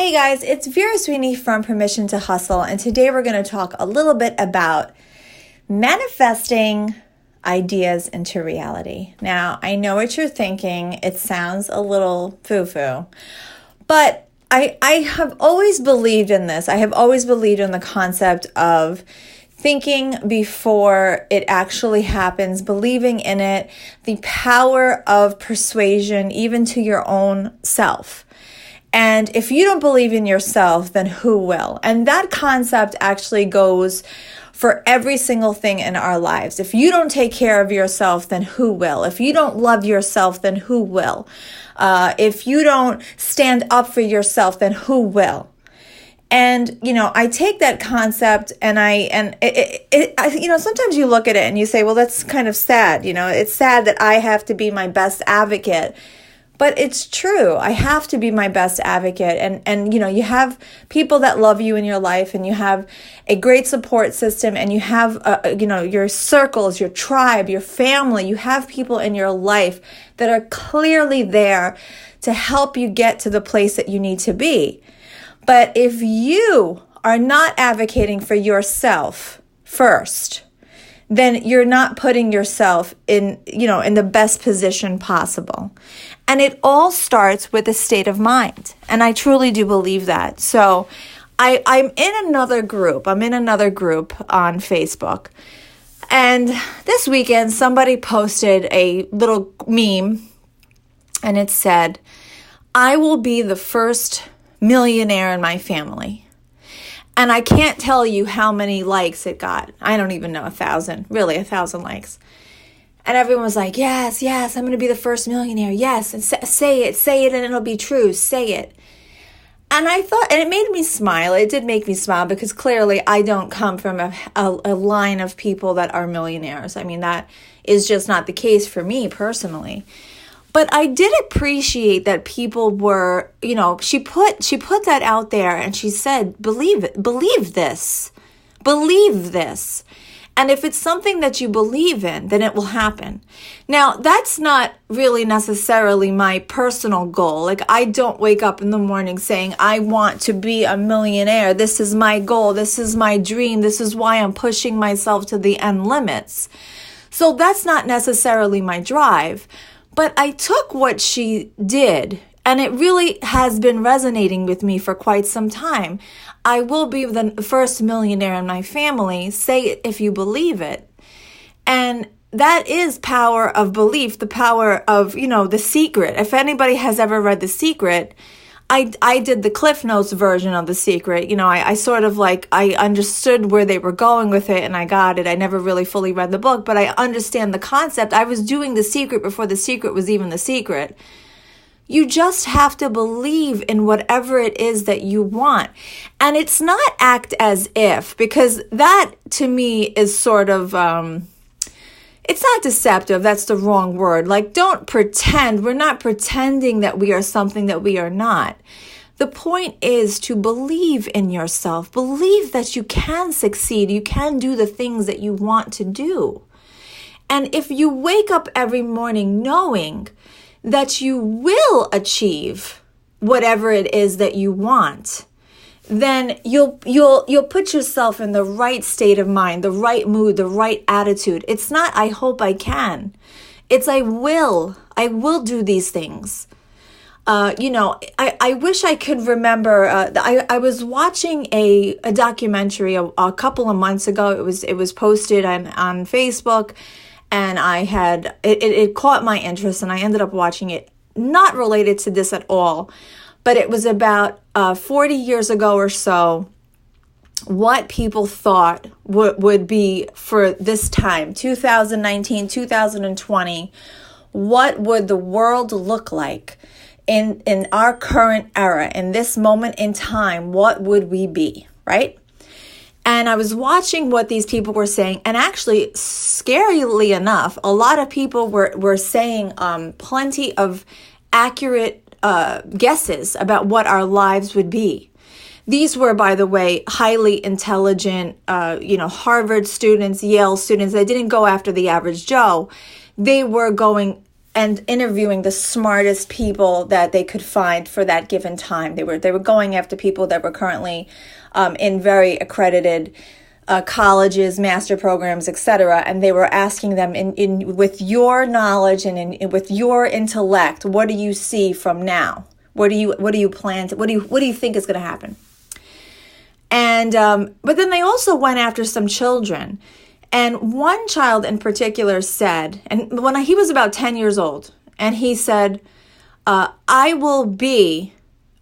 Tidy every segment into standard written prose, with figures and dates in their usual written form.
Hey guys, it's Vera Sweeney from Permission to Hustle, and today we're going to talk a little bit about manifesting ideas into reality. Now, I know what you're thinking. It sounds a little foo-foo, but I have always believed in this. I have always believed in the concept of thinking before it actually happens, believing in it, the power of persuasion, even to your own self. And if you don't believe in yourself, then who will? And that concept actually goes for every single thing in our lives. If you don't take care of yourself, then who will? If you don't love yourself, then who will? If you don't stand up for yourself, then who will? And, I take that concept and sometimes you look at it and you say, well, that's kind of sad. It's sad that I have to be my best advocate. But it's true. I have to be my best advocate. And you have people that love you in your life, and you have a great support system, and you have, your circles, your tribe, your family. You have people in your life that are clearly there to help you get to the place that you need to be. But if you are not advocating for yourself first, then you're not putting yourself in the best position possible. And it all starts with a state of mind. And I truly do believe that. So I'm in another group. I'm in another group on Facebook. And this weekend, somebody posted a little meme, and it said, "I will be the first millionaire in my family." And I can't tell you how many likes it got. I don't even know, 1,000 likes. And everyone was like, yes, I'm going to be the first millionaire. Yes, and say it, and it'll be true. Say it. And I thought, and it made me smile. It did make me smile because clearly I don't come from a line of people that are millionaires. I mean, that is just not the case for me personally. But I did appreciate that people were, she put that out there, and she said, believe this. And if it's something that you believe in, then it will happen. Now, that's not really necessarily my personal goal. Like, I don't wake up in the morning saying, I want to be a millionaire. This is my goal. This is my dream. This is why I'm pushing myself to the end limits. So that's not necessarily my drive. But I took what she did, and it really has been resonating with me for quite some time. I will be the first millionaire in my family. Say it if you believe it. And that is power of belief, the power of, The Secret. If anybody has ever read The Secret, I did the Cliff Notes version of The Secret. I sort of I understood where they were going with it, and I got it. I never really fully read the book, but I understand the concept. I was doing The Secret before The Secret was even The Secret. You just have to believe in whatever it is that you want. And it's not act as if, because that to me is sort of, it's not deceptive. That's the wrong word. Don't pretend. We're not pretending that we are something that we are not. The point is to believe in yourself. Believe that you can succeed. You can do the things that you want to do. And if you wake up every morning knowing that you will achieve whatever it is that you want, then you'll put yourself in the right state of mind, the right mood, the right attitude. It's not, I hope I can. It's, I will do these things. I wish I could remember, I was watching a documentary a couple of months ago. It was posted on Facebook. And it caught my interest, and I ended up watching it, not related to this at all, but it was about 40 years ago or so, what people thought would be for this time, 2019, 2020, what would the world look like in our current era, in this moment in time, what would we be, right? And I was watching what these people were saying, and actually, scarily enough, a lot of people were saying plenty of accurate guesses about what our lives would be. These were, by the way, highly intelligent, Harvard students, Yale students. They didn't go after the average Joe. They were going and interviewing the smartest people that they could find for that given time. They were going after people that were currently in very accredited colleges, master programs, etc. And they were asking them, in with your knowledge and with your intellect, what do you see from now? What do you plan to, what do you think is going to happen? And but then they also went after some children. And one child in particular said, and when he was about 10 years old, and he said, I will be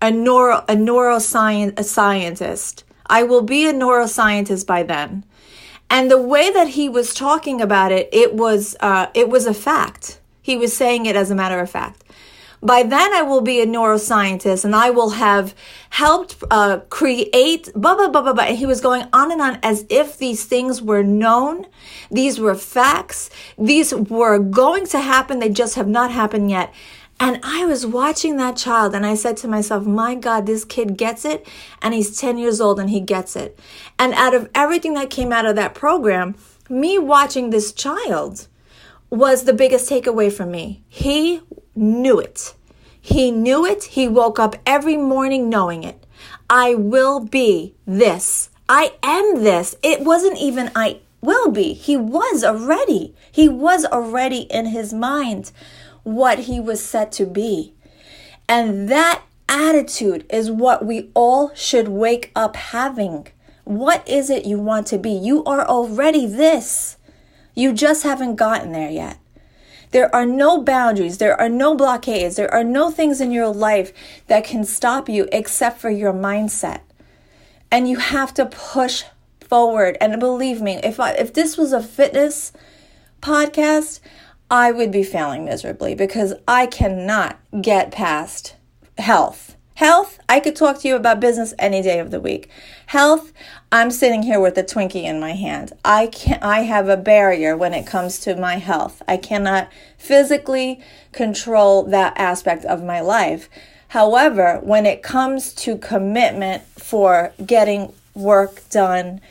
a neuroscientist. I will be a neuroscientist by then. And the way that he was talking about it, it was a fact. He was saying it as a matter of fact. By then I will be a neuroscientist and I will have helped create blah, blah, blah, blah, blah. And he was going on as if these things were known. These were facts. These were going to happen. They just have not happened yet. And I was watching that child and I said to myself, my God, this kid gets it. And he's 10 years old and he gets it. And out of everything that came out of that program, me watching this child was the biggest takeaway for me. He knew it. He knew it. He woke up every morning knowing it. I will be this. I am this. It wasn't even I will be. He was already. He was already in his mind what he was set to be. And that attitude is what we all should wake up having. What is it you want to be? You are already this. You just haven't gotten there yet. There are no boundaries. There are no blockades. There are no things in your life that can stop you except for your mindset. And you have to push forward. And believe me, if this was a fitness podcast, I would be failing miserably because I cannot get past health. Health, I could talk to you about business any day of the week. Health, I'm sitting here with a Twinkie in my hand. I have a barrier when it comes to my health. I cannot physically control that aspect of my life. However, when it comes to commitment for getting work done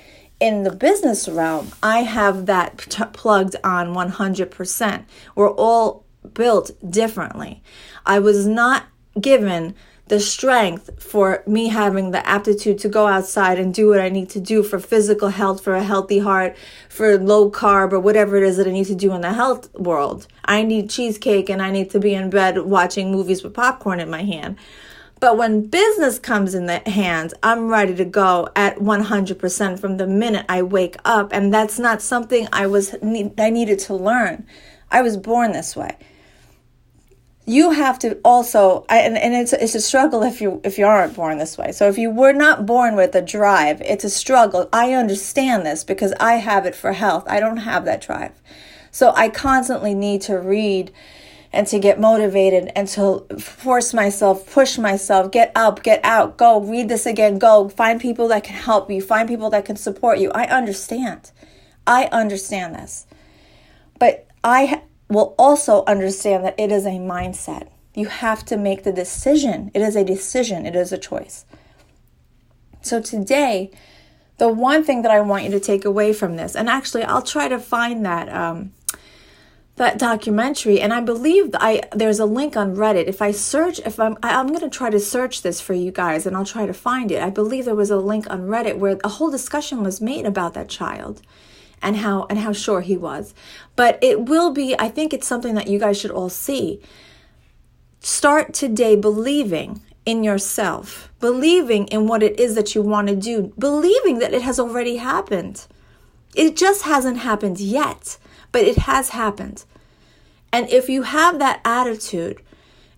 in the business realm, I have that plugged on 100%. We're all built differently. I was not given the strength for me having the aptitude to go outside and do what I need to do for physical health, for a healthy heart, for low carb or whatever it is that I need to do in the health world. I need cheesecake and I need to be in bed watching movies with popcorn in my hand. But when business comes in the hands, I'm ready to go at 100% from the minute I wake up. And that's not something I needed to learn. I was born this way. You have to also, and it's a struggle if you aren't born this way. So if you were not born with a drive, it's a struggle. I understand this because I have it for health. I don't have that drive. So I constantly need to read and to get motivated and to force myself, push myself, get up, get out, go, read this again, go, find people that can help you, find people that can support you. I understand this. But I will also understand that it is a mindset. You have to make the decision. It is a decision. It is a choice. So today, the one thing that I want you to take away from this, and actually I'll try to find that documentary, and I believe there's a link on Reddit. If I search, I'm going to try to search this for you guys, and I'll try to find it. I believe there was a link on Reddit where a whole discussion was made about that child and how sure he was. But it will be, I think it's something that you guys should all see. Start today believing in yourself, believing in what it is that you want to do, believing that it has already happened. It just hasn't happened yet, but it has happened. And if you have that attitude,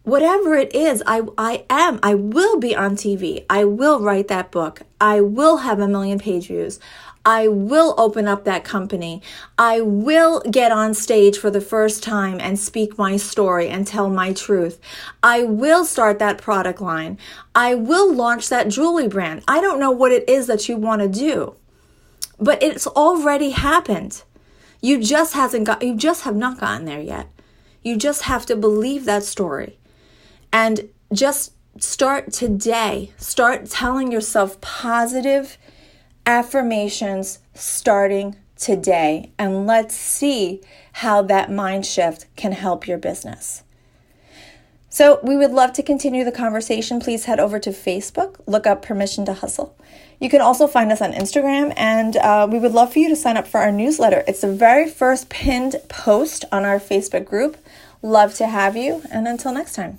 whatever it is, I will be on TV. I will write that book. I will have 1 million page views. I will open up that company. I will get on stage for the first time and speak my story and tell my truth. I will start that product line. I will launch that jewelry brand. I don't know what it is that you want to do, but it's already happened. You just have not gotten there yet. You just have to believe that story. And just start today. Start telling yourself positive affirmations starting today. And let's see how that mind shift can help your business. So we would love to continue the conversation. Please head over to Facebook, look up Permission to Hustle. You can also find us on Instagram, and we would love for you to sign up for our newsletter. It's the very first pinned post on our Facebook group. Love to have you, and until next time.